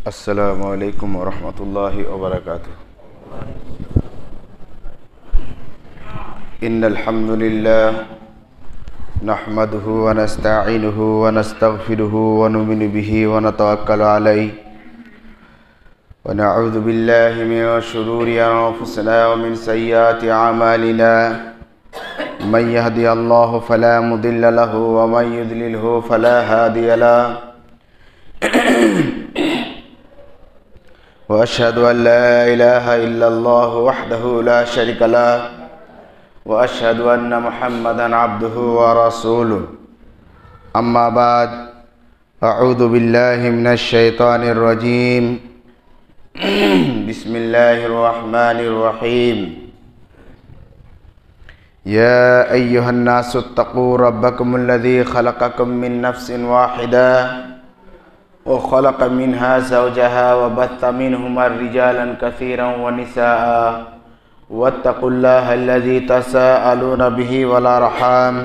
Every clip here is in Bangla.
अस्सलामु अलैकुम वरहमतुल्लाहि वबरकातुह। इन्नल हम्दुलिल्लाह नहमदुहु व नस्तईनुहु व नस्तगफिरुहु व नुमिनु बिहि व नतवक्कलु अलैहि व नऊज़ु बिल्लाहि मिन शुरूरि अनफुसिना व मिन सय्यिआति अमालिना मन यहदियल्लाहु फला मुदिल्ल लहु व मन युद्लिलहु फला हादिय लहु वअशहदु अन ला इलाहा इल्लल्लाहु वहदहु ला शरीका लहु वअशहदु अन्न मुहम्मदन अब्दुहु व रसूलुहु। अम्मा बाद अऊज़ु बिल्लाहि मिनश शैतानिर रजीम। बिस्मिल्लाहिर रहमानिर रहीम। या अय्युहन नासु इत्तक़ू रब्बकुमुल्लज़ी खलक़कुम मिन नफ्सिन वाहिदा वखलक़ मिन्हा ज़ौजहा वबत्थ मिन्हुमा रिजालन कसीरन वनिसाअ वत्तक़ुल्लाहल्लज़ी तसाअलूना बिही वल अर्हाम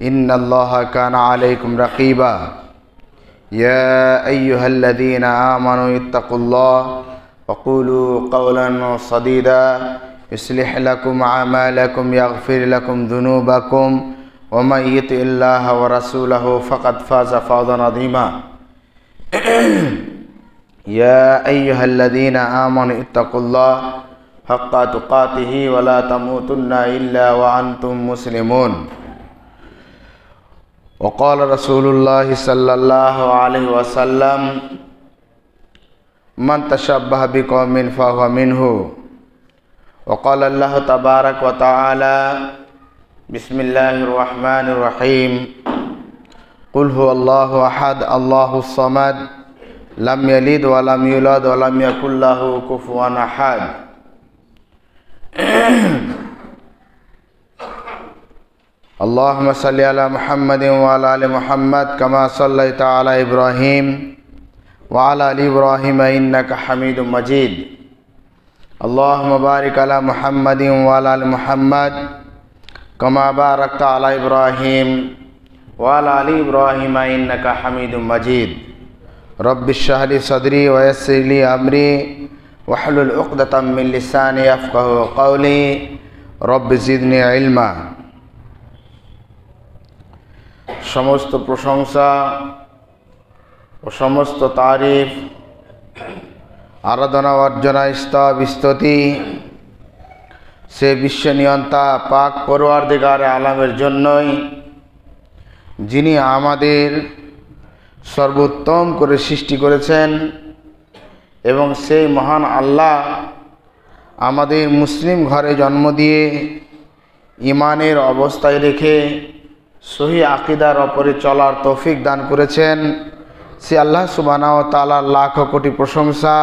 इन्नल्लाहा काना अलैकुम रक़ीबा। या अय्युहल्लज़ीना आमनू इत्तक़ुल्लाह वक़ूलू क़ौलन सदीदा युस्लिह लकुम अमालकुम यग़फिर लकुम ज़ुनूबकुम वमन युतिइल्लाह व रसूलहु फ़क़द फ़ाज़ फ़ौज़न अज़ीमा। या अय्युहल्लज़ीना आमनू इत्तक़ुल्लाह हक़्क़ तुक़ातिही व ला तमूतुन्ना इल्ला व अंतुम मुस्लिमून। वक़ाल रसूलुल्लाहि सल्लल्लाहु अलैहि वसल्लम मन तशब्बह बिक़ौमिन फ़हुव मिन्हु। वक़ाल अल्लाहु तबारक व तआला बिस्मिल्लाहिर रहमानिर रहीम क़ुल हुवल्लाहु अहद अल्लाहुस समद लम यलिद व लम यूलद व लम यकुल लहु कुफुवन अहद। अल्लाहुम्मा सल्लि अला मुहम्मदिन व अला आलि मुहम्मद कमा सल्लैता अला इब्राहीम व अला आलि इब्राहीम इन्नका हमीदुम मजीद। अल्लाहुम्मा बारिक अला मुहम्मदिन व अला आलि मुहम्मद कमा बारकता अला इब्राहीम व अला आलि इब्राहीम इन्नका हमीदुम मजीद। रब्बिश्रह ली सदरी व यस्सिर ली अमरी वहलुल उक़दतम मिन लिसानी यफ़क़हू क़ौली रब्बि ज़िदनी इल्मा। समस्त प्रशंसा व समस्त तारीफ आराधना अर्जना स्तव स्तुति से विश्व नियंता पाक परवारदिगार आलमेर जन्यई जिनी आमादेर सर्वोत्तम करे सृष्टि करेছেন এবং সেই মহান আল্লাহ আমাদের মুসলিম ঘরে জন্ম দিয়ে ঈমানের অবস্থায় রেখে সহি আকীদার উপরে চলার তৌফিক দান করেছেন। সে আল্লাহ সুবহানাহু ওয়া তাআলার লাখ কোটি প্রশংসা,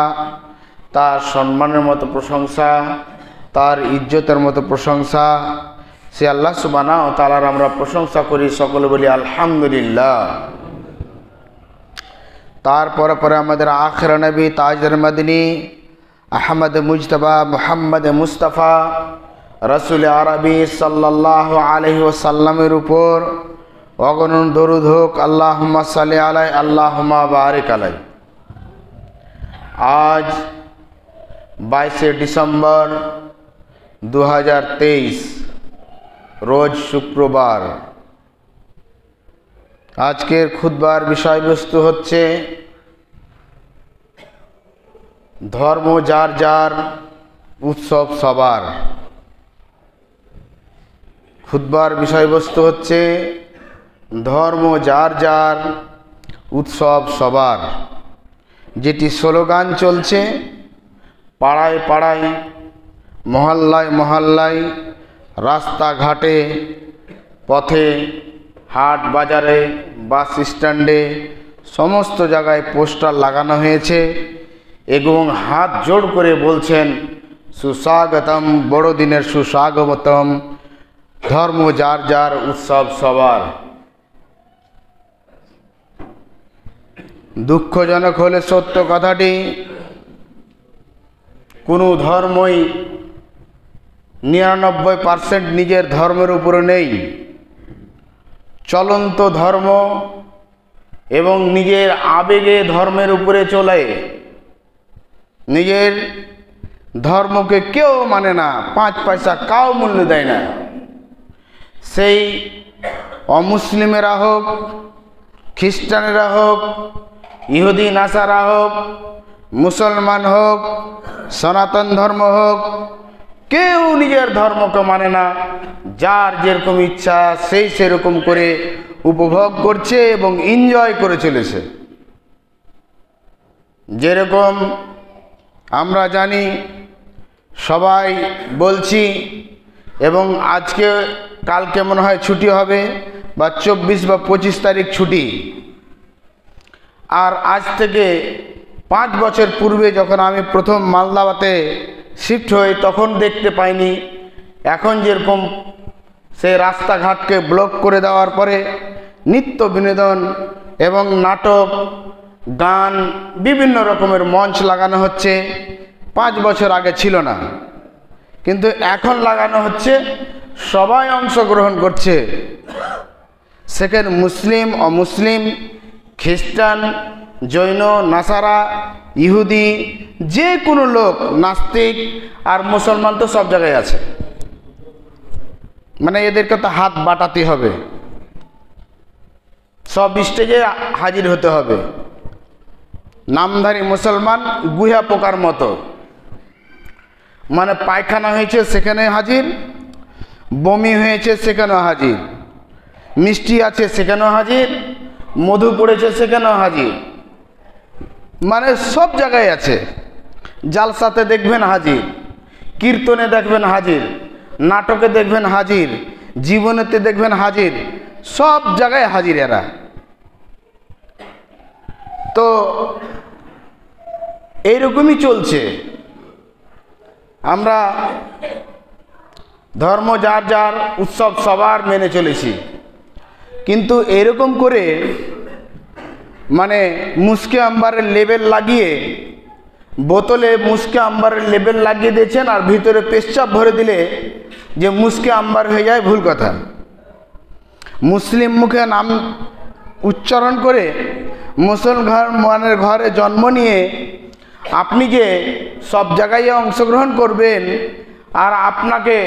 তার সম্মানের মতো প্রশংসা, তার ইজ্জতের মতো প্রশংসা। সে আল্লাহ সুবহানাহু ওয়া তাআলার আমরা প্রশংসা করি, সকলে বলি আলহামদুলিল্লাহ। তারপরে পরে আমাদের আখির নবী তাজদার মদিনী আহমদ মুজতবা মুহাম্মদ মুস্তাফা রাসূল আরবি সাল্লাল্লাহু আলাইহি ওয়াসাল্লামের উপর অগণন দরুদ হোক। আল্লাহুম্মা সাল্লি আলাইহি আল্লাহুম্মা বারিক আলাইহি। আজ 22 ডিসেম্বর 2023 রোজ শুক্রবার। আজকের খুতবার বিষয়বস্তু হচ্ছে ধর্ম যার যার উৎসব সবার। খুতবার বিষয়বস্তু হচ্ছে ধর্ম যার যার উৎসব সবার, যেটি স্লোগান চলছে পাড়ায় পাড়ায়, মহল্লায় মহল্লায়, রাস্তাঘাটে, পথে, হাট বাজারে, বাস স্ট্যান্ডে, সমস্ত জায়গায় পোস্টার লাগানো হয়েছে এবং হাত জোড় করে বলছেন সুস্বাগতম, বড়দিনের সুস্বাগতম, ধর্ম যার যার উৎসব সবার। দুঃখজনক হলে সত্য কথাটি, কোনো ধর্মই 99% নিজের ধর্মের উপরে নেই। চলন্ত ধর্ম এবং নিজের আবেগে ধর্মের উপরে চলে নিজের ধর্মকে কেউ মানে না, 5 পয়সা কাউ মূল্য দেয় না। সেই অমুসলিমেরা হোক, খ্রিস্টানেরা হোক, ইহুদি নাসারা হোক, মুসলমান হোক, সনাতন ধর্ম হোক, কেউ নিজের ধর্মকে মানে না। যার যেরকম ইচ্ছা সেই সেরকম করে উপভোগ করছে এবং এনজয় করে চলেছে। যেরকম আমরা জানি, সবাই বলছি, এবং আজকে কালকে মনে হয় ছুটি হবে, বা 24 বা 25 তারিখ ছুটি। আর আজ থেকে 5 বছর পূর্বে যখন আমি প্রথম মালদাতে শিফট হই তখন দেখতে পাইনি। এখন যেরকম সে রাস্তাঘাটকে ব্লক করে দেওয়ার পরে নিত্য বিনোদন এবং নাটক, গান, বিভিন্ন রকমের মঞ্চ লাগানো হচ্ছে। 5 বছর আগে ছিল না, কিন্তু এখন লাগানো হচ্ছে, সবাই অংশগ্রহণ করছে। সেখানে মুসলিম, অমুসলিম, খ্রিস্টান, জৈন, নাসারা, ইহুদি, যে কোনো লোক, নাস্তিক আর মুসলমান তো সব জায়গায় আছে। মানে এদেরকে তো হাত বাটাতে হবে, সব স্টেজে হাজির হতে হবে। নামধারী মুসলমান গুহা পোকার মতো, মানে পায়খানা হয়েছে সেখানে হাজির, বমি হয়েছে সেখানেও হাজির, মিষ্টি আছে সেখানেও হাজির, মধু পড়েছে সেখানেও হাজির, মানে সব জায়গায় আছে। জালসাতে দেখবেন হাজির, কীর্তনে দেখবেন হাজির, নাটকে দেখবেন হাজির, জীবনেতে দেখবেন হাজির, সব জায়গায় হাজির এরা। তো এইরকমই চলছে। আমরা ধর্ম যার যার, উৎসব সবার মেনে চলেছি, কিন্তু এরকম করে মানে মুস্কে আম্বারের লেবেল লাগিয়ে, বোতলে মুস্কে আম্বারের লেবেল লাগিয়ে দিয়েছেন, আর ভিতরে পেশাব ভরে দিলে যে মুস্কে আম্বার হয়ে যায়, ভুল কথা। মুসলিম মুখে নাম উচ্চারণ করে মুসলমানের ঘরে জন্ম নিয়ে আপনি যে সব জায়গায় অংশগ্রহণ করবেন, আর আপনাকে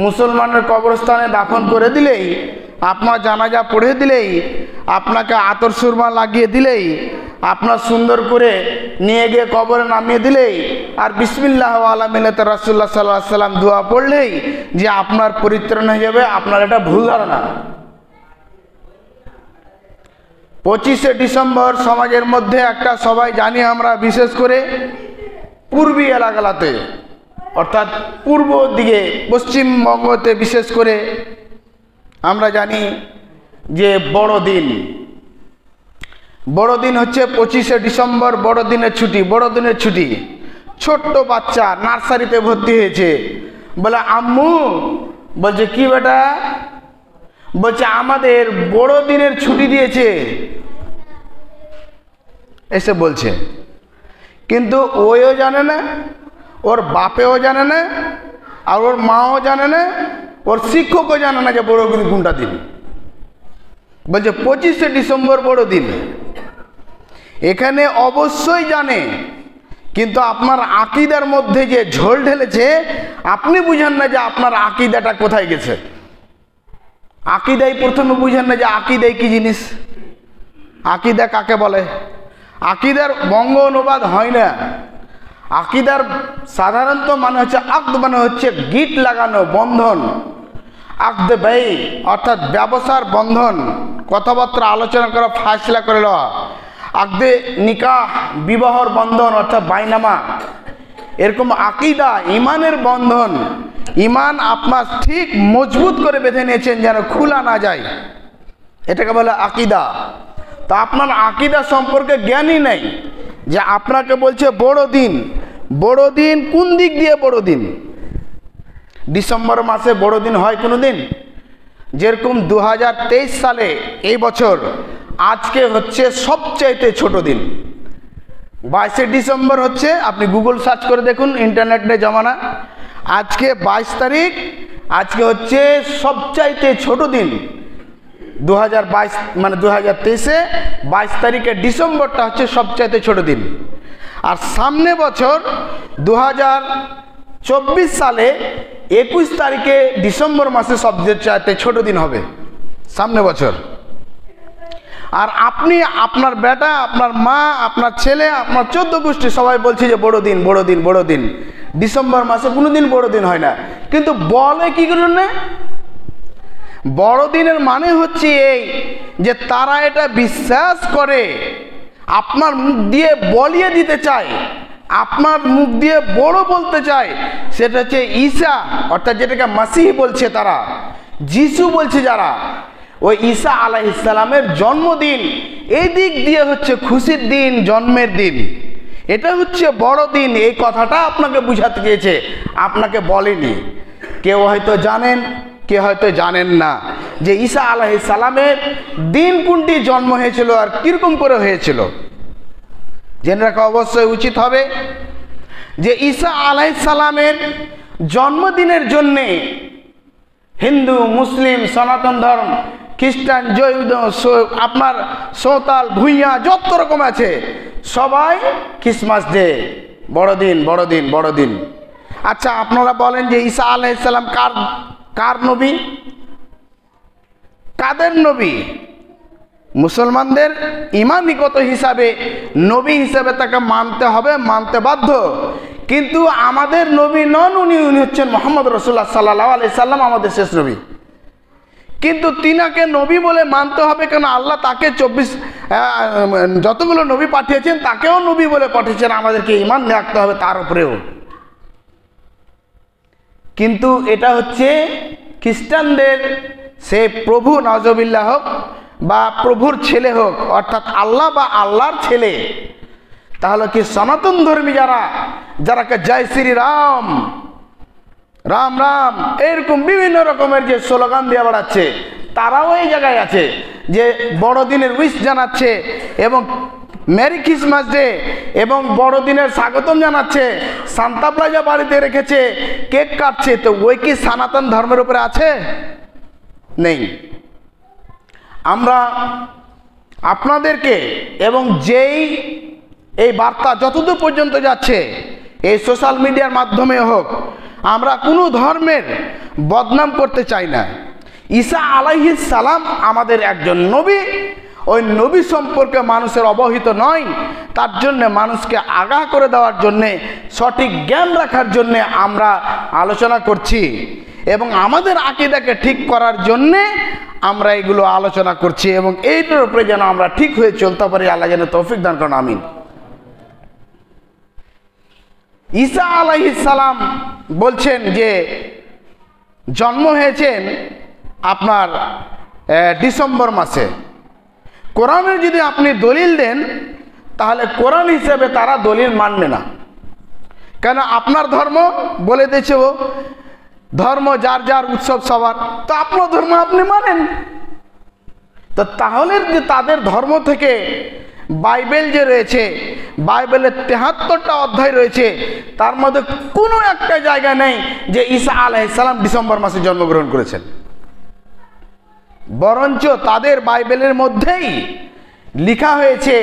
মুসলমানের কবরস্থানে দাফন করে দিলেই, আপনার জানাজা পড়ে দিলেই, আপনাকে আতর সুরমা লাগিয়ে দিলেই, আপনার সুন্দর করে নিয়ে গিয়ে কবরে নামিয়ে দিলেই, আর বিসমিল্লাহ আলা মিল্লাতে রাসূলুল্লাহ সাল্লাল্লাহু আলাইহি সাল্লাম দোয়া পড়লেই যে আপনার পরিত্রাণ হয়ে যাবে, আপনার এটা ভুল ধারণা। 25শে ডিসেম্বর সমাজের মধ্যে একটা, সবাই জানি আমরা, বিশেষ করে পূর্বী এলাকাতে, অর্থাৎ পূর্ব দিকে, পশ্চিমবঙ্গতে বিশেষ করে আমরা জানি যে বড়দিন হচ্ছে 25শে ডিসেম্বর, বড়দিনের ছুটি। বড়দিনের ছুটি, ছোট্ট বাচ্চা নার্সারিতে ভর্তি হয়েছে, বলে আম্মু, বলছে কি বেটা, বলছে আমাদের বড়দিনের ছুটি দিয়েছে, এসে বলছে। কিন্তু ওও জানে না, ওর বাপেও জানে না, আর ওর মাও জানে না, ওর শিক্ষকও জানে না যে বড়দিন কোনটা দিন। বলছে 25শে ডিসেম্বর বড়দিন। এখানে অবশ্যই জানে, কিন্তু আপনার আকীদার মধ্যে যে ঝোল ঢেলেছে, আপনি বুঝেন না যে আপনার আকীদাটা কোথায় গেছে। আকীদাই প্রথমে বুঝেন না যে আকীদাই কি জিনিস, আকীদা কাকে বলে। আকীদার বঙ্গ অনুবাদ হয় না। আকীদার সাধারণত মানে হচ্ছে আকদ, মানে হচ্ছে গিট লাগানো, বন্ধন। আকদ ব্যয় অর্থাৎ ব্যবসার বন্ধন, কথাবার্তা আলোচনা করা, ফাইসলা করে লওয়া। আকদে নিকাহ, বিবাহর বন্ধন অর্থাৎ বাইনামা। এরকম আকীদা ইমানের বন্ধন, ইমান আপনার ঠিক মজবুত করে বেঁধে নিয়েছেন যেন খোলা না যায়, এটাকে বলে আকীদা। তা আপনার আকীদা সম্পর্কে জ্ঞানই নেই, যে আপনাকে বলছে বড়দিন। বড়দিন কোন দিক দিয়ে বড়দিন? ডিসেম্বর মাসে বড়দিন হয় কোনো দিন? যেরকম 2023 সালে এই বছর আজকে হচ্ছে সবচাইতে ছোট দিন। 22শে ডিসেম্বর হচ্ছে, আপনি গুগল সার্চ করে দেখুন, ইন্টারনেটের জমানা। আজকে 22 তারিখ, আজকে হচ্ছে সবচাইতে ছোট দিন। 2022 মানে 2023-এ 22 তারিখে ডিসেম্বরটা হচ্ছে সবচাইতে ছোট দিন। আর সামনে বছর 2024 সালে 21 তারিখে ডিসেম্বর মাসে সবচেয়ে চাইতে ছোট দিন হবে সামনে বছর। আর আপনি, আপনার বেটা, আপনার মা, আপনার ছেলে, আপনার 14 গোষ্ঠী সবাই বলছে যে বড় দিন, বড় দিন, বড় দিন। ডিসেম্বর মাসে কোনোদিন বড় দিন হয় না, কিন্তু বলে কি করুন না, বড়দিনের মানে হচ্ছে এই যে তারা এটা বিশ্বাস করে, আপনার মুখ দিয়ে বলিয়ে দিতে চায়, আপনার মুখ দিয়ে বড় বলতে চায়। সেটা হচ্ছে ঈসা, অর্থাৎ যেটাকে মাসিহ বলছে তারা, যিশু বলছে যারা, ওই ঈসা আলাইহিস সালামের জন্মদিন। এই দিক দিয়ে হচ্ছে খুশির দিন, জন্মের দিন, এটা হচ্ছে বড় দিন। এই কথাটা আপনাকে বুঝাতে চেয়েছে, আপনাকে বলেনি। কেউ হয়তো জানেন, কে হয়তো জানেন না যে ঈসা আলাইহিস সালামের দিন কোনটি জন্ম হয়েছিল আর কিরকম করে হয়েছিল। জেনে রাখা অবশ্যই উচিত হবে যে ঈসা আলাইহিস সালামের জন্মদিনের জন্যে হিন্দু, মুসলিম, সনাতন ধর্ম, খ্রিস্টান, জৈন, আপনার সৌতাল, ভুইয়া যত রকম আছে, সবাই ক্রিসমাস ডে, বড়দিন, বড়দিন, বড়দিন। আচ্ছা, আপনারা বলেন যে ঈসা আলাইহিস সালাম কার নবী, কাদের নবী? মুসলমানদের ইমানিগত হিসাবে নবী হিসাবে তাকে মানতে হবে, মানতে বাধ্য। কিন্তু আমাদের নবী নন, উনি হচ্ছেন মুহাম্মদ রাসূলুল্লাহ সাল্লাল্লাহু আলাইহি সাল্লাম, আমাদের শেষ নবী। কিন্তু তিনাকে নবী বলে মানতে হবে, কেন আল্লাহ তাকে যতগুলো নবী পাঠিয়েছেন তাকেও নবী বলে পাঠিয়েছেন, আমাদেরকে ঈমান রাখতে হবে তার উপরেও। কিন্তু এটা হচ্ছে খ্রিস্টানদের, সে প্রভু নাউজুবিল্লাহ হোক বা প্রভুর ছেলে হোক, অর্থাৎ আল্লাহ বা আল্লাহর ছেলে। তাহলে কি সনাতন ধর্মী যারাকে জয় শ্রী রাম, রাম রাম এরকম বিভিন্ন রকমের যে স্লোগান দিয়ে বেড়াচ্ছে, তারাও এই জায়গায় আছে যে বড়দিনের উইশ জানাচ্ছে এবং মেরি ক্রিসমাস ডে এবং বড়দিনের স্বাগতম জানাচ্ছে, সান্তা প্লাজা বাড়িতে রেখেছে, কেক কাটছে। তো ওই কি সনাতন ধর্মের উপরে আছে? নেই। আমরা আপনাদেরকে এবং যেই এই বার্তা যতদূর পর্যন্ত যাচ্ছে, এই সোশ্যাল মিডিয়ার মাধ্যমে হোক, আমরা কোনো ধর্মের বদনাম করতে চাই না। ঈসা আলাইহিস সালাম আমাদের একজন নবী। ওই নবী সম্পর্কে মানুষের অবহিত নয়, তার জন্যে মানুষকে আগাহ করে দেওয়ার জন্যে, সঠিক জ্ঞান রাখার জন্যে আমরা আলোচনা করছি এবং আমাদের আকীদাকে ঠিক করার জন্যে আমরা এগুলো আলোচনা করছি এবং এইটার উপরে যেন আমরা ঠিক হয়ে চলতে পারি। আল্লাহ যেন তৌফিক দান করেন, আমিন। ঈসা আলাইহিস সালাম বলছেন যে জন্ম হয়েছেন আপনার ডিসেম্বর মাসে। কোরআনের যদি আপনি দলিল দেন, তাহলে কোরআন হিসেবে তারা দলিল মানবে না। কেন? আপনার ধর্ম বলে দিয়েছে, ও ধর্ম যার যার, উৎসব সবার, তো আপনার ধর্ম আপনি মানেন। তো তাহলে যে তাদের ধর্ম থেকে বাইবেল যে রয়েছে, বাইবেলের 73টা অধ্যায় রয়েছে, তার মধ্যে কোনো একটা জায়গা নেই যে ঈসা আলাইহিস সালাম ডিসেম্বর মাসে জন্মগ্রহণ করেছেন। বরঞ্চ তাদের বাইবেলের মধ্যেই লেখা হয়েছে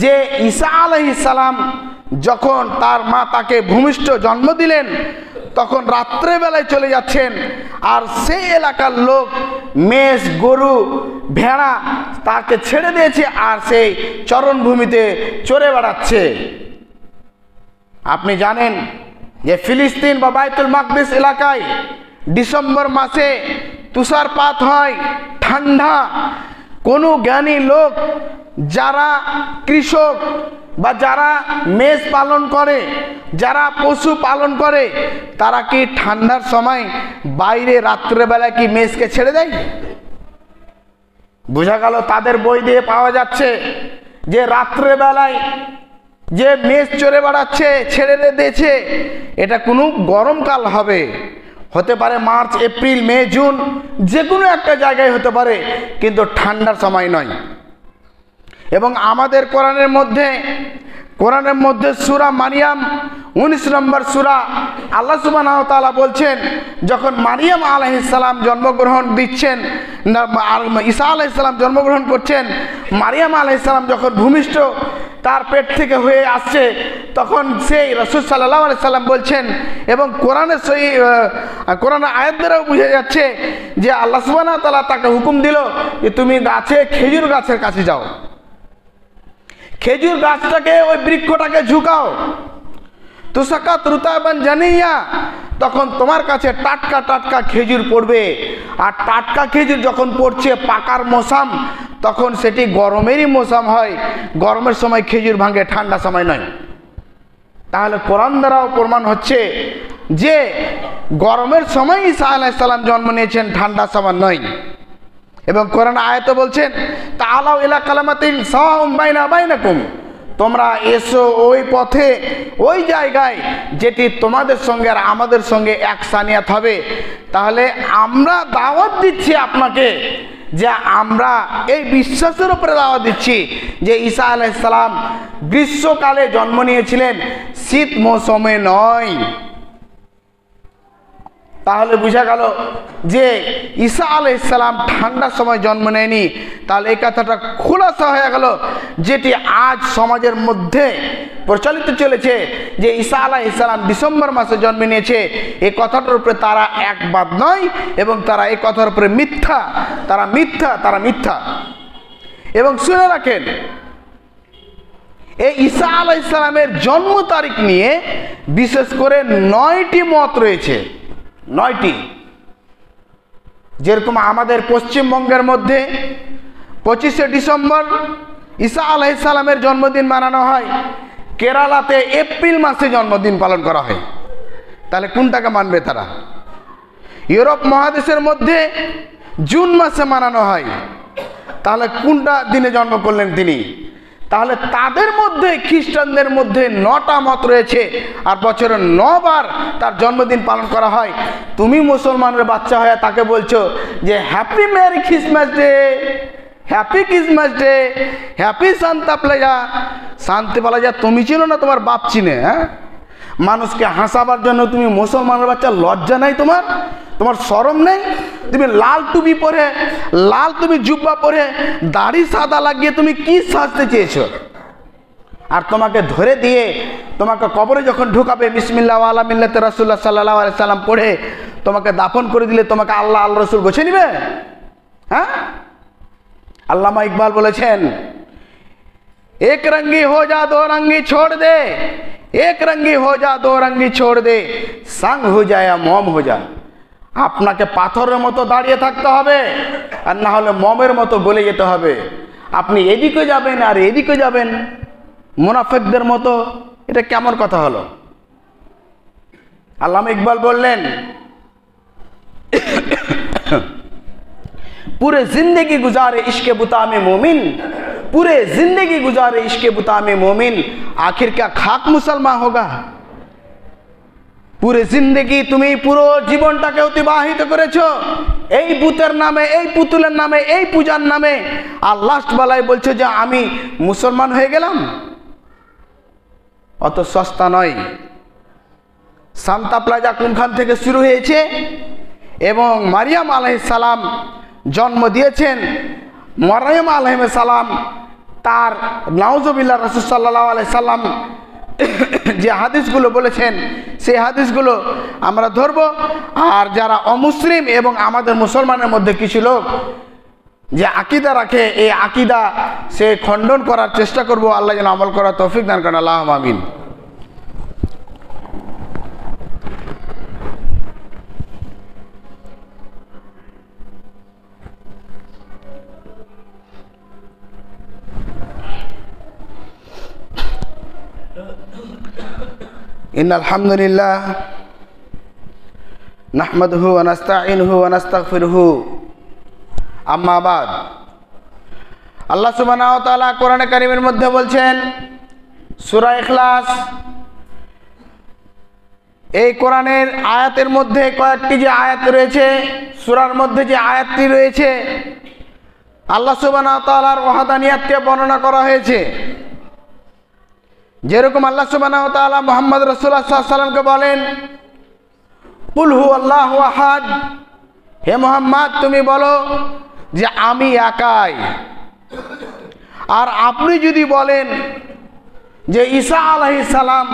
যে ঈসা আলাইহিস সালাম যখন তার মা তাকে ভূমিষ্ঠ জন্ম দিলেন, তখন রাত্রেবেলায় চলে যাচ্ছেন, আর সেই এলাকার লোক মেষ, গরু, ভেড়া তাকে ছেড়ে দিয়েছে, আর সেই চরণভূমিতে চড়ে বেড়াচ্ছে। আপনি জানেন যে ফিলিস্তিন বা বাইতুল মাকদিস এলাকায় ডিসেম্বর মাসে তুষারপাত হয়, ঠান্ডা। কোনো জ্ঞানী লোক, যারা কৃষক বা যারা মেষ পালন করে, যারা পশু পালন করে, তারা কি ঠান্ডার সময় বাইরে রাত্রেবেলায় কি মেষকে ছেড়ে দেয়? বোঝা গেল তাদের বই দিয়ে পাওয়া যাচ্ছে যে রাত্রেবেলায় যে মেষ চড়ে বেড়াচ্ছে, ছেড়ে দিয়েছে, এটা কোনো গরমকাল হবে, হতে পারে মার্চ, এপ্রিল, মে, জুন, যে কোনো একটা জায়গায় হতে পারে, কিন্তু ঠান্ডার সময় নয়। এবং আমাদের কোরআনের মধ্যে সূরা মারিয়াম 19 নম্বর সূরা, আল্লাহ সুবহানাহু ওয়া তাআলা বলছেন, যখন মারিয়াম আলাইহিস সালাম জন্মগ্রহণ দিচ্ছেন, ঈসা আলাইহিস সালাম জন্মগ্রহণ করছেন, মারিয়াম আলাইহিস সালাম যখন ভূমিষ্ঠ তার পেট থেকে হয়ে আসছে, তখন সেই রাসূল সাল্লাল্লাহু আলাইহি সাল্লাম বলছেন, এবং কোরআনের আয়াত দ্বারাও বোঝা যাচ্ছে যে আল্লাহ সুবহানাহু ওয়া তাআলা তাকে হুকুম দিল যে তুমি খেজুর গাছের কাছে যাও, খেজুর গাছটাকে, ওই বৃক্ষটাকে ঝুঁকাও, তুসাকাত রুতাবান জানিয়া, তখন তোমার কাছে টাটকা টাটকা খেজুর পড়বে। আর টাটকা খেজুর যখন পড়ছে, পাকার মৌসুম, তখন সেটি গরমেরই মৌসুম হয়, গরমের সময় খেজুর ভাঙে, ঠান্ডা সময় নয়। তাহলে কোরআন দ্বারাও প্রমাণ হচ্ছে যে গরমের সময় ঈসা আলাইহিস সালাম জন্ম নিয়েছেন, ঠান্ডা সময় নয়। এবং কোরআন আয়াতে বলছেন, তাআলাউ ইলা কালামাতিন সাওয়াউন বাইনা বাইনাকুম, তোমরা এসো ওই পথে, ওই জায়গায় যেটি তোমাদের সঙ্গে আর আমাদের সঙ্গে এক সানিয়াত হবে। তাহলে আমরা দাওয়াত দিচ্ছি আপনাকে, যে আমরা এই বিশ্বাসের উপরে দাওয়াত দিচ্ছি যে ঈসা আলাইহিস সালাম গ্রীষ্মকালে জন্ম নিয়েছিলেন, শীত মৌসুমে নয়। তাহলে বোঝা গেল যে ঈসা আলাইহিস সালাম ঠান্ডার সময় জন্ম নেয়নি। তাহলে এই কথাটা খোলাসা হয়ে গেল, যেটি আজ সমাজের মধ্যে প্রচলিত চলেছে যে ঈসা আলাইহিস সালাম ডিসেম্বর মাসে জন্ম নিয়েছে। এই কথাটার উপরে তারা একবাদ নয়, এবং তারা এই কথার উপরে মিথ্যা, তারা মিথ্যা। এবং শুনে রাখেন, এই ঈসা আলাইহিস সালামের জন্ম তারিখ নিয়ে বিশেষ করে 9টি মত রয়েছে, 9টি। যেরকম আমাদের পশ্চিমবঙ্গের মধ্যে 25শে ডিসেম্বর ঈসা আলাইহিস সালামের জন্মদিন মানানো হয়, কেরালাতে এপ্রিল মাসে জন্মদিন পালন করা হয়। তাহলে কোনটাকে মানবে তারা? ইউরোপ মহাদেশের মধ্যে জুন মাসে মানানো হয়, তাহলে কোনটা দিনে জন্ম করলেন তিনি? তাহলে তাদের মধ্যে, খ্রিস্টানদের মধ্যে 9টা মত রয়েছে, আর বছরে 9 বার তার জন্মদিন পালন করা হয়। তুমি মুসলমানের বাচ্চা হয়ে তাকে বলছো যে happy merry Christmas day, happy Christmas day, happy Santa প্লেজা। শান্তি প্লেজা তুমি চিনো না, তোমার বাপ চিনে? হ্যাঁ, মানুষকে হাসাবার জন্য তুমি মুসলমানের বাচ্চা, লজ্জা নাই তোমার? তোমার শরম নেই? তুমি লাল টুপি পরে, লাল তুমি জুব্বা পরে, দাড়ি সাদা লাগিয়ে তুমি কি সাজতে চেয়েছো? আর তোমাকে ধরে দিয়ে তোমাকে কবরে যখন ঢুকাবে, বিসমিল্লাহ আলা মিল্লাতে রাসূলুল্লাহ সাল্লাল্লাহু আলাইহি সাল্লাম পড়ে তোমাকে দাফন করে দিলে, তোমাকে আল্লাহ রসুল গোছে নিবে? হ্যাঁ, আল্লামা ইকবাল বলেছেন, এক রঙ্গি হো যা দো রঙ্গি ছোড় দে, এক রঙ্গি হো যা দো রঙ্গি ছোড় দে, সঙ্গ হো যায় মম হো যা। আপনাকে পাথরের মতো দাঁড়িয়ে থাকতে হবে, আর না হলে মমের মতো গলে যেতে হবে। আপনি এদিকে যাবেন আর এদিকে যাবেন মুনাফিকদের মতো, এটা কেমন কথা হলো? আল্লামা ইকবাল বললেন, पूरे जिंदगी गुजारे इश्के बुता में मोमिन, पूरे जिंदगी गुजारे इश्के बुता में मोमिन, आखिर क्या खाक मुसलमान होगा? পুরো জিন্দেগি তুমি পুরো জীবনটাকে অতিবাহিত করেছো এই বুতের নামে, এই পুতুলের নামে, এই পূজার নামে, আর লাস্ট বেলায় বলছো যে আমি মুসলমান হয়ে গেলাম। অত সস্তা নয়। সান্তা প্লাজা কোনখান থেকে শুরু হয়েছে এবং মারিয়াম আলাইহিস সালাম জন্ম দিয়েছেন। মারিয়াম আলাইহিস সালাম তার নাউজুবিল্লাহ রাসূল সাল্লাল্লাহু আলাইহি সাল্লাম যে হাদিসগুলো বলেছেন সেই হাদিসগুলো আমরা ধরব। আর যারা অমুসলিম এবং আমাদের মুসলমানের মধ্যে কিছু লোক যে আকীদা রাখে, এই আকীদা সে খণ্ডন করার চেষ্টা করব। আল্লাহ যেন আমল করার তৌফিক দান করেন, আল্লাহুম্মা আমিন। ইন্নাল হামদুলিল্লাহ নাহমাদুহু ওয়া নাস্তাঈনুহু ওয়া নাস্তাগফিরুহু, আম্মা বাদ। আল্লাহ সুবহানাহু ওয়া তাআলা কোরআনে কারীমের মধ্যে বলছেন, সূরা ইখলাস, এই কোরআনের আয়াতের মধ্যে কয়েকটি যে আয়াত রয়েছে, সূরার মধ্যে যে আয়াতটি রয়েছে, আল্লাহ সুবহানাহু ওয়া তাআলার ওয়াহদানিয়াতকে বর্ণনা করা হয়েছে। যেরকম আল্লাহ সুবহানাহু ওয়া তাআলা মুহাম্মদ রাসূলুল্লাহ সাল্লাল্লাহু আলাইহি ওয়াসাল্লামকে বলেন, কুল হুয়াল্লাহু আহাদ, হে মুহাম্মদ তুমি বলো যে আমি একাই। আর আপনি যদি বলেন যে ঈসা আলাইহিস সালাম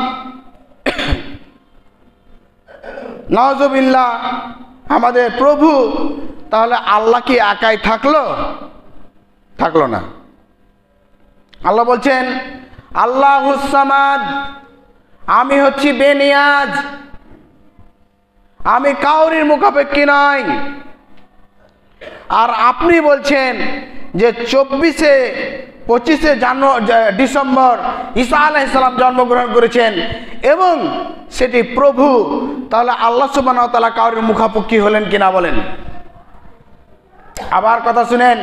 নাউজুবিল্লাহ আমাদের প্রভু, তাহলে আল্লাহ কি একাই থাকলো না। আল্লাহ বলছেন আল্লাহুস সামাদ, আমি হচ্ছি বেনিয়াজ, আমি কাউরির মুখাপেক্ষী নই। আর আপনি বলছেন যে 25শে ডিসেম্বর ঈসা আলাইহিস সালাম জন্মগ্রহণ করেছেন এবং সেটি প্রভু, তাহলে আল্লাহ সুবহানাহু ওয়া তাআলা কাউরির মুখাপেক্ষী হলেন কিনা বলেন। আবার কথা শুনেন,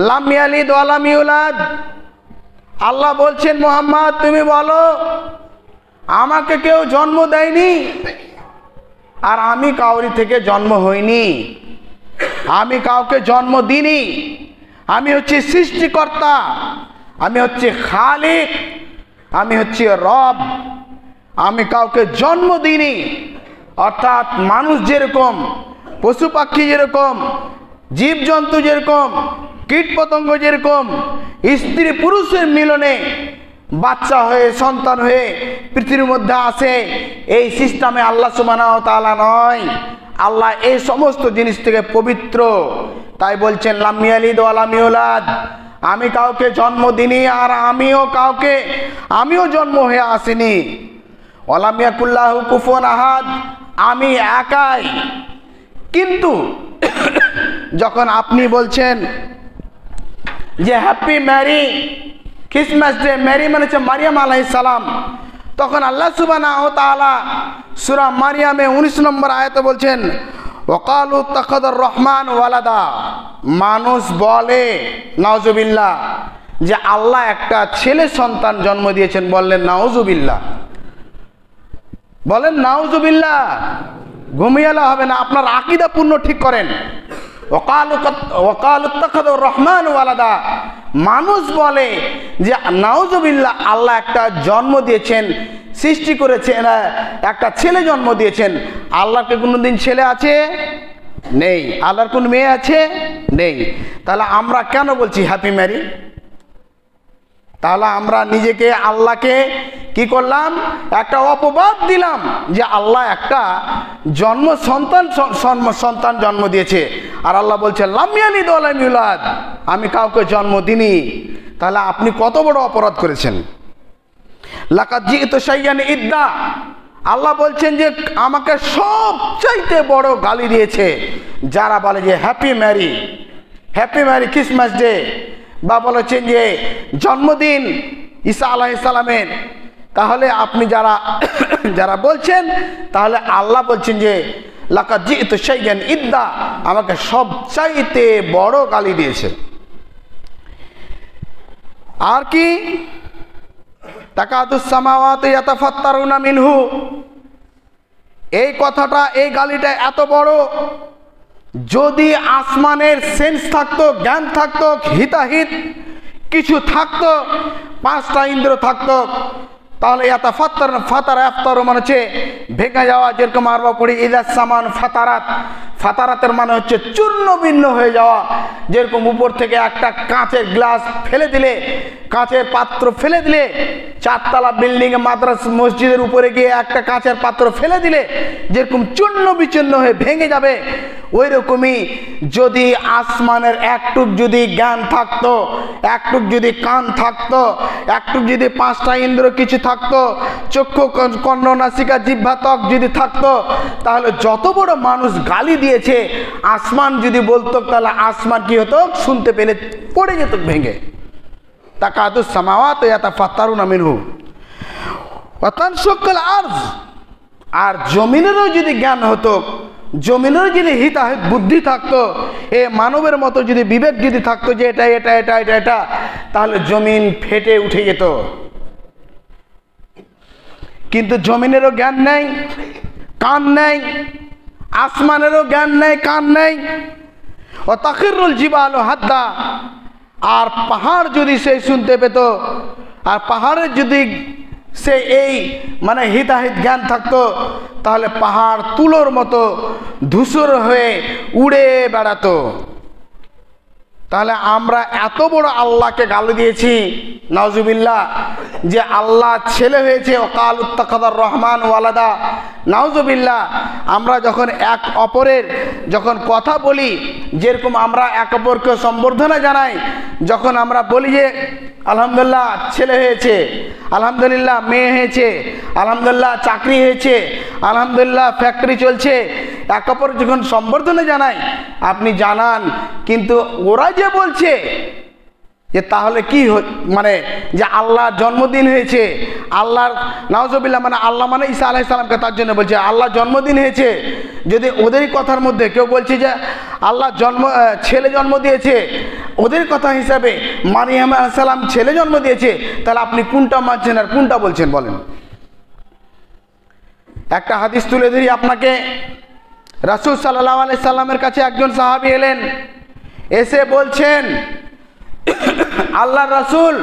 লাম ইয়ালিদ ওয়া লাম ইউলাদ, আল্লাহ বলছেন মুহাম্মদ তুমি বলো আমাকে কেউ জন্ম দেয়নি আর আমি কাউরি থেকে জন্ম হইনি, আমি কাউকে জন্ম দিইনি, আমি হচ্ছি সৃষ্টিকর্তা, আমি হচ্ছি খালিক, আমি হচ্ছি রব, আমি কাউকে জন্ম দিইনি। অর্থাৎ মানুষ যেরকম, পশু পাখি যেরকম, জীবজন্তু যেরকম, কীটপতঙ্গ যেরকম স্ত্রী পুরুষের মিলনে বাচ্চা হয়ে সন্তান হয়ে পৃথিবীর মধ্যে আসে, এই সিস্টেমে আল্লাহ সুবহানাহু ওয়া তাআলা নয়। আল্লাহ এই সমস্ত জিনিস থেকে পবিত্র। তাই বলছেন লাম ইয়ালিদ ওয়া লাম ইউলাদ, আমি কাউকে জন্ম দিইনি আর আমিও জন্ম হয়ে আসিনি। ওয়া লাম ইয়াকুল লাহু কুফুয়ান আহাদ, আমি একাই। কিন্তু যখন আপনি বলছেন যে happy merry Christmas day, merry মানে হচ্ছে মারিয়াম আলাইহিস সালাম, তখন আল্লাহ সুবহানাহু ওয়া তাআলা সূরা মারিয়ামে 19 নম্বর আয়াতে বলছেন ওয়াকালু তাখাদার রহমান ওয়ালাদা, মানুষ বলে নাউজুবিল্লাহ যে আল্লাহ একটা ছেলে সন্তান জন্ম দিয়েছেন, বললেন নাউজুবিল্লাহ, বলেন নাউজুবিল্লাহ, ঘুমিয়ালা হবে না, আপনার আকীদা পূর্ণ ঠিক করেন। ওয়াকালু তাখাদার রহমান ওয়ালাদা, মানুষ বলে যে নাউজুবিল্লাহ আল্লাহ একটা জন্ম দিয়েছেন, সৃষ্টি করেছেন, একটা ছেলে জন্ম দিয়েছেন। আল্লাহর কি কোনোদিন ছেলে আছে? নেই। আল্লাহর কোন মেয়ে আছে? নেই। তাহলে আমরা কেন বলছি হ্যাপি ম্যারি? তাহলে আমরা নিজেকে আল্লাহকে কি করলাম? একটা অপবাদ দিলাম যে আল্লাহ একটা সন্তান জন্ম দিয়েছে, আর আল্লাহ বলছে লাম ইয়ালিদ ওয়া লাম ইউলাদ, আমি কাউকে জন্ম দিইনি। তাহলে আপনি কত বড় অপরাধ করেছেন। লাকাদ জিতু শাইয়ান ইদ্দা, আল্লাহ বলছেন যে আমাকে সবচাইতে বড় গালি দিয়েছে যারা বলে যে হ্যাপি ম্যারি ক্রিসমাস ডে, বা বলেছেন যে জন্মদিন ঈসা আলাইহিস সালামের। তাহলে আপনি যারা বলছেন, তাহলে আল্লাহ বলছেন যে লাকাদ জিতু শাইয়ান ইদ্দা, আমাকে সবচাইতে বড় গালি দিয়েছে। আর কি তাকাদুস সামাওয়াতু ইয়াতাফাত্তারুনা মিনহু, এই কথাটা, এই গালিটা এত বড়, যদি আসমানের সেন্স থাকতো, জ্ঞান থাকতো, হিতাহিত কিছু থাকতো, 5টা ইন্দ্র থাকতো, তাহলে ফাতারা মানে হচ্ছে ভেঙে যাওয়া। যেরকম আমরা পড়ি ইদাস সামান ফাতারাতের মানে হচ্ছে চূর্ণ বিন্ন হয়ে যাওয়া। যেরকম উপর থেকে একটা কাঁচের গ্লাস ফেলে দিলে, কাঁচের পাত্র ফেলে দিলে, 4তলা বিল্ডিং মাদ্রাসা মসজিদের উপরে গিয়ে একটা কাঁচের পাত্র ফেলে দিলে যেরকম চূর্ণ বিচূর্ণ হয়ে ভেঙে যাবে, ওই রকমই যদি আসমানের একটুক যদি জ্ঞান থাকতো, একটুক যদি কান থাকতো, একটুক যদি 5টা ইন্দ্র কিছু থাকতো, চক্ষু কর্ণ নাসিকা জিহ্বা ত্বক যদি থাকতো, তাহলে যত বড় মানুষ গালি দিয়েছে আসমান যদি বলতো, তাহলে আসমান কি হতো? শুনতে পেলে পড়ে যেত ভেঙে। তাকাদুস সামাওয়াতু ইয়াতাফাত্তারুনা মিনহু ওয়া তানশাক্কুল আরজ, আর জমিনেরও যদি জ্ঞান হতো, জমিনেরও যদি হিতাহিত বুদ্ধি থাকতো, এ মানবের মতো যদি বিবেক যদি থাকতো যে এটা এটা এটা এটা এটা, তাহলে জমিন ফেটে উঠে যেত। কিন্তু জমিনেরও জ্ঞান নেই, কান নেই, আসমানেরও জ্ঞান নেই, কান নেই। ও তাখিরুল জিবালু হাদ্দা, আর পাহাড় যদি সে শুনতে পেত, আর পাহাড়ের যদি সে এই মানে হিতাহিত জ্ঞান থাকতো, তাহলে পাহাড় তুলোর মতো ধূসর হয়ে উড়ে বেড়াতো। তাহলে আমরা এত বড় আল্লাহকে গালি দিয়েছি নাউজুবিল্লাহ, যে আল্লাহ ছেলে হয়েছে, ওকাল উত্তাখাদার রহমান ওয়ালাদা, নাউজুবিল্লাহ। আমরা যখন এক অপরের যখন কথা বলি, যেরকম আমরা এক অপরকে সম্বর্ধনা জানাই, যখন আমরা বলি যে আলহামদুলিল্লাহ ছেলে হয়েছে, আলহামদুলিল্লাহ মেয়ে হয়েছে, আলহামদুলিল্লাহ চাকরি হয়েছে, আলহামদুলিল্লাহ ফ্যাক্টরি চলছে, এক অপর যখন সম্বর্ধনা জানাই, আপনি জানান কিন্তু ওরা যে বলছে যে তাহলে কি মানে যে আল্লাহর জন্মদিন হয়েছে, আল্লাহর নাউজুবিল্লাহ মানে আল্লাহ মানে ঈসা আলাইহিস সালামকে তার জন্য বলছে আল্লাহর জন্মদিন হয়েছে। যদি ওদেরই কথার মধ্যে কেউ বলছে যে আল্লাহ ছেলে জন্ম দিয়েছে, ওদের কথা হিসাবে মারিয়াম আলাইহিস সালাম ছেলে জন্ম দিয়েছে, তাহলে আপনি কোনটা মানছেন আর কোনটা বলছেন বলেন? একটা হাদিস তুলে ধরি আপনাকে। রাসূল সাল্লাল্লাহু আলাইহি সাল্লামের কাছে একজন সাহাবী এলেন, এসে বলছেন আল্লাহর রাসূল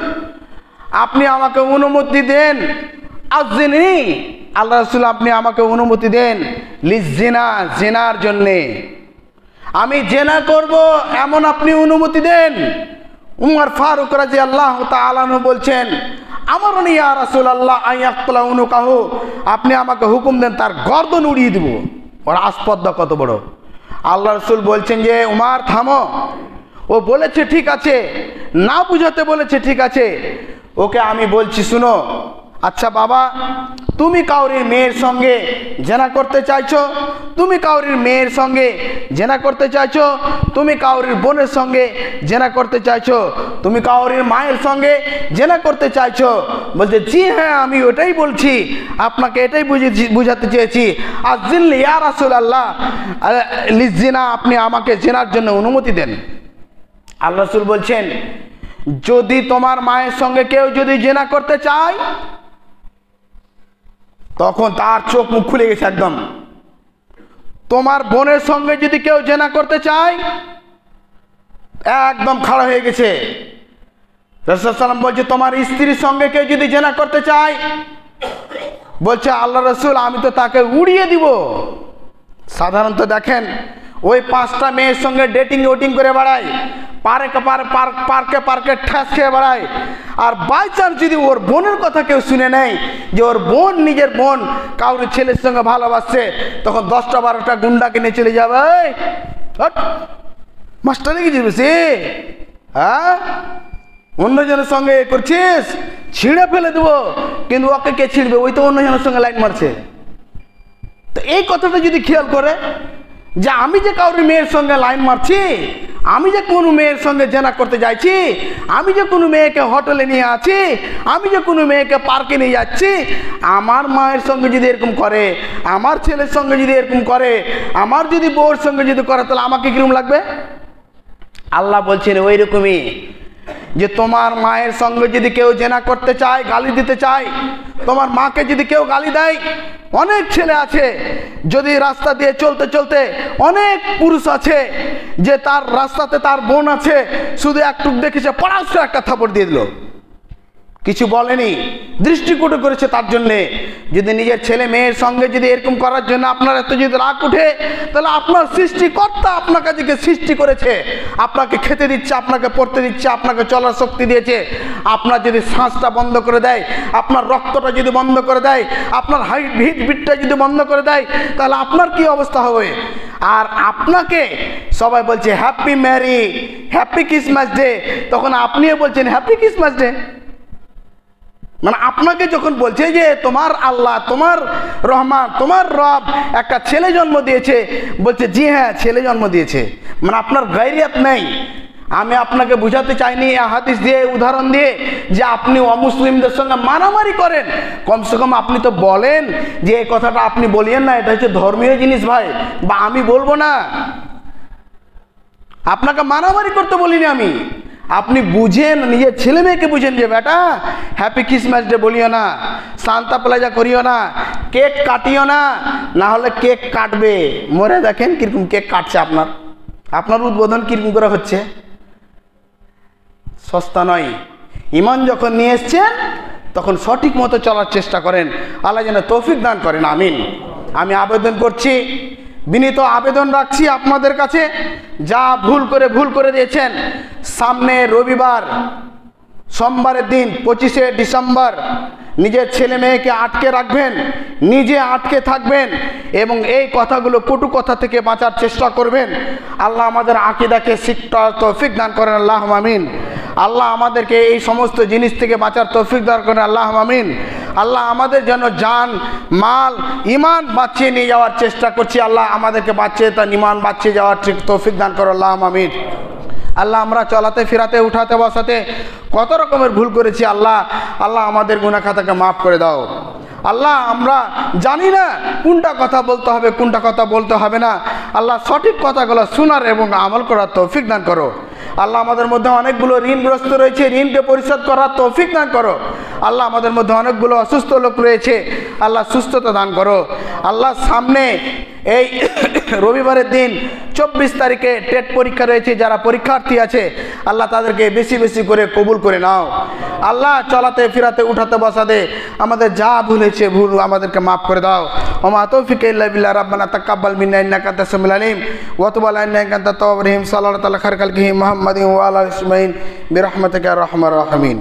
আপনি আমাকে অনুমতি দেন, আযিনি, আল্লাহ রাসূল আপনি আমাকে অনুমতি দেন লিজিনা, জিনার জন্যে, আমি জেনা করব এমন আপনি অনুমতি দেন। উমর ফারুক রাদিয়াল্লাহু তাআলা আনহু বলছেন আমারনি ইয়া রাসূলুল্লাহ আয়াকতুলা উনুকাহু, আপনি আমাকে হুকুম দেন তার গর্দন উড়িয়ে দেব। ওর আসপদ্দা কত বড়! আল্লাহ রাসূল বলছেন যে উমর থামো, ও বলেছে ঠিক আছে, না বুঝাতে বলেছে ঠিক আছে, ওকে আমি বলছি শুনো। আচ্ছা বাবা, তুমি কাউরির মেয়ের সঙ্গে জেনা করতে চাইছো, তুমি কাউরির মেয়ের সঙ্গে জেনা করতে চাইছো, তুমি কাউরির বোনের সঙ্গে জেনা করতে চাইছো, তুমি কাউরির মায়ের সঙ্গে জেনা করতে চাইছো? বলছে জি হ্যাঁ আমি ওটাই বলছি, আপনাকে এটাই বুঝাতে চেয়েছি। আযিনলি ইয়া রাসূলুল্লাহ লিজিনা, আপনি আমাকে জেনার জন্য অনুমতি দেন। আল্লাহ রাসূল বলছেন যদি তোমার মায়ের সঙ্গে কেউ যদি জেনা করতে চায়, তখন তার চোখ মুখ খুলে গেছে একদম। তোমার বোনের সঙ্গে যদি কেউ জেনা করতে চায়, একদম খাড়া হয়ে গেছে। রাসূল সাল্লাল্লাহু আলাইহি ওয়াসাল্লাম বলছে তোমার স্ত্রীর সঙ্গে কেউ যদি জেনা করতে চায়, বলছে আল্লাহ রাসূল আমি তো তাকে উড়িয়ে দিব। সাধারণত দেখেন ওই 5টা মেয়ের সঙ্গে ডেটিং ওটিং করে বেড়ায়, পার্কে পার্কে ঠ্যাস খেয়ে বেড়ায়, আর বাই চান্স যদি ওর বোনের কথা কেউ শুনে নেয় যে ওর বোন, নিজের বোন কাউরি ছেলের সঙ্গে ভালোবাসছে, তখন 10টা 12টা গুন্ডাকে নিয়ে চলে যাবে, মাস্টারে কি যাবে সে, হ্যাঁ অন্যজনের সঙ্গে করছিস, ছিঁড়ে ফেলে দেবো। কিন্তু ওকে কে ছিঁড়বে? ওই তো অন্যজনের সঙ্গে লাইন মারছে। তো এই কথাটা যদি খেয়াল করে যে আমি যে কাউরি মেয়ের সঙ্গে লাইন মারছি, আমি যে কোনো মেয়ের সঙ্গে জেনা করতে যাচ্ছি, আমি যে কোনো মেয়েকে হোটেলে নিয়ে আছি, আমি যে কোনো মেয়েকে পার্কে নিয়ে যাচ্ছি, আমার মায়ের সঙ্গে যদি এরকম করে, আমার ছেলের সঙ্গে যদি এরকম করে, আমার যদি বউর সঙ্গে যদি করে, তাহলে আমাকে কিরকম লাগবে? আল্লাহ বলছেন ওই রকমই যে তোমার মায়ের সঙ্গে যদি কেউ জেনা করতে চায়, গালি দিতে চায়, তোমার মাকে যদি কেউ গালি দেয়, অনেক ছেলে আছে যদি রাস্তা দিয়ে চলতে চলতে, অনেক পুরুষ আছে যে তার রাস্তাতে তার বোন আছে, শুধু একটু দেখেছে পড়াশ করে একটা থাপড় দিয়ে দিল, কিছু বলেনি, দৃষ্টিকটু করেছে তার জন্যে। যদি নিজের ছেলে মেয়ের সঙ্গে যদি এরকম করার জন্য আপনার এত যদি রাগ উঠে, তাহলে আপনার সৃষ্টিকর্তা আপনাকে যে সৃষ্টি করেছে, আপনাকে খেতে দিচ্ছে, আপনাকে পড়তে দিচ্ছে, আপনাকে চলার শক্তি দিয়েছে, আপনার যদি শ্বাসটা বন্ধ করে দেয়, আপনার রক্তটা যদি বন্ধ করে দেয়, আপনার হিটবিটটা যদি বন্ধ করে দেয়, তাহলে আপনার কি অবস্থা হবে? আর আপনাকে সবাই বলছে happy merry, happy Christmas day, তখন আপনিও বলছেন হ্যাপি ক্রিসমাস ডে। মানে আপনাকে যখন বলছে যে তোমার আল্লাহ, তোমার রহমান, তোমার রব একটা ছেলে জন্ম দিয়েছে, বলছে জি হ্যাঁ ছেলে জন্ম দিয়েছে, মানে আপনার গায়রিয়াত নেই। আমি আপনাকে বুঝাতে চাইনি হাদিস দিয়ে, উদাহরণ দিয়ে, যে আপনি অমুসলিমদের সঙ্গে মারামারি করেন, কমসে কম আপনি তো বলেন যে এই কথাটা আপনি বলিয়েন না, এটা হচ্ছে ধর্মীয় জিনিস ভাই, বা আমি বলবো না। আপনাকে মারামারি করতে বলিনি আমি, আপনি বুঝেন, নিজের ছেলে মেয়েকে বুঝেন যে বেটা হ্যাপি ক্রিসমাস ডে বলিও না, সান্তা প্লাজা করিও না, কেক কাটিও না, না হলে কেক কাটবে। মরে দেখেন কিরকম কেক কাটছে আপনার উদ্বোধন কিরকম করে হচ্ছে, সস্তা নয়। ঈমান যখন নিয়ে এসছেন তখন সঠিক মতো চলার চেষ্টা করেন, আল্লাহ যেন তৌফিক দান করেন, আমিন। আমি আবেদন করছি বিনীত আবেদন রাখছি আপনাদের কাছে, যা ভুল করে দিয়েছেন, সামনে রবিবার সোমবারের দিন 25শে ডিসেম্বর নিজের ছেলে মেয়েকে আটকে রাখবেন, নিজে আটকে থাকবেন এবং এই কথাগুলো কটু কথা থেকে বাঁচার চেষ্টা করবেন। আল্লাহ আমাদের আকীদাকে শিক্ষার তৌফিক দান করেন, আল্লাহ আমিন। আল্লাহ আমাদেরকে এই সমস্ত জিনিস থেকে বাঁচার তৌফিক দান করেন, আল্লাহ আমিন। আল্লাহ আমাদের যেন জান মাল ইমান বাঁচিয়ে নিয়ে যাওয়ার চেষ্টা করছি, আল্লাহ আমাদেরকে বাঁচিয়ে তার ইমান বাঁচিয়ে যাওয়ার তৌফিক দান করেন, আল্লাহ আমিন। আল্লাহ আমরা চলাতে ফিরাতে উঠাতে বসাতে কত রকমের ভুল করেছি, আল্লাহ আমাদের গুনাহ খাতাকে মাফ করে দাও। আল্লাহ আমরা জানি না কোনটা কথা বলতে হবে কোনটা কথা বলতে হবে না, আল্লাহ সঠিক কথাগুলো শোনার এবং আমল করার তৌফিক দান করো। আল্লাহ আমাদের মধ্যে অনেকগুলো ঋণগ্রস্ত রয়েছে, ঋণকে পরিশোধ করার তৌফিক দান করো। আল্লাহ আমাদের মধ্যে অনেকগুলো অসুস্থ লোক রয়েছে, আল্লাহ সুস্থতা দান করো। আল্লাহ সামনে এই রবিবারের দিন 24 তারিখে টেট পরীক্ষা রয়েছে, যারা পরীক্ষার্থী আছে আল্লাহ তাদেরকে বেশি বেশি করে কবুল করে নাও। আল্লাহ চলাতে ফিরাতে উঠাতে বসাতে আমাদের যা ভুল হয়েছে ভুল আমাদেরকে মাফ করে দাও। ওমা তৌফিক ইল্লা বিল্লাহ, রাব্বানা তাকাব্বাল মিন্না ইন্নাকা আনতাস সামিউল আলিম ওয়া তুব আলাইনা ইন্নাকা আনতাত তাওয়াবুর রহিম। সাল্লাল্লাহু আলা খায়রিল খালকিহি মুহাম্মাদিন ওয়া আলা আলিহি আজমাইন বিরহমাতিকা ইয়া আরহামার রাহিমিন।